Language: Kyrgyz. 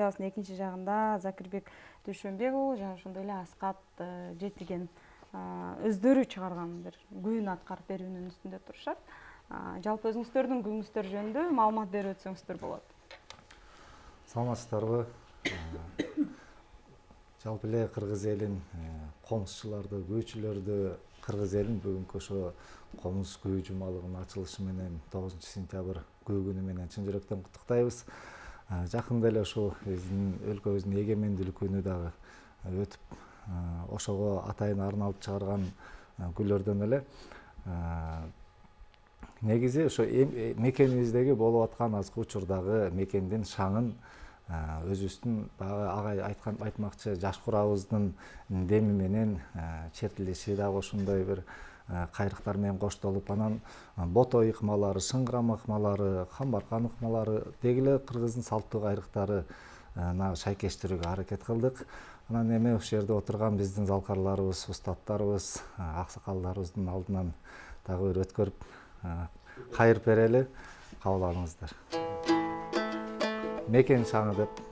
Экинчи жагында Закирбек Дүйшөнбек жана ошондой эле Аскат Жетиген өздөрү чыгарган бир күн аткарып берүүнүн үстүндө турушат. Жалпы өзүңүздөрдүн күнүңүздөр жөнүндө маалымат берип өтсөңүздөр болот. Саламатсыздарбы? Жалпы эле кыргыз элин комузчуларды, күйчүлөрдү кыргыз элин бүгүнкү ошо комуз күйүү жумалыгынын ачылышы менен 9-сентябрь күйүү күнү менен чын жүрөктөн куттуктайбыз. Жакында эле ошол биздин өлкөбүздүн эгемендүүлүк күнү дагы өтүп, ошого атайын арналып чыгарган күлөрдөн эле негизи ошо мекенибиздеги болуп аткан азыркы учурдагы мекендин шаңын өзүбүздүн агай айтмакчы жаш курабыздын деми менен чертилиши дагы ошондой бир кайрыктар менен коштолуп, анан бото ыкмалары, шыңгырама ыкмалары, камбаркан ыкмалары деги эле кыргыздын салттуу кайрыктарына шайкештирүүгө аракет кылдык. Анан эми ушул жерде отурган биздин залкарларыбыз, устаттарыбыз, аксакалдарыбыздын алдынан дагы бир өткөрүп кайрып берели, кабыл алыңыздар. Мекен шаңы деп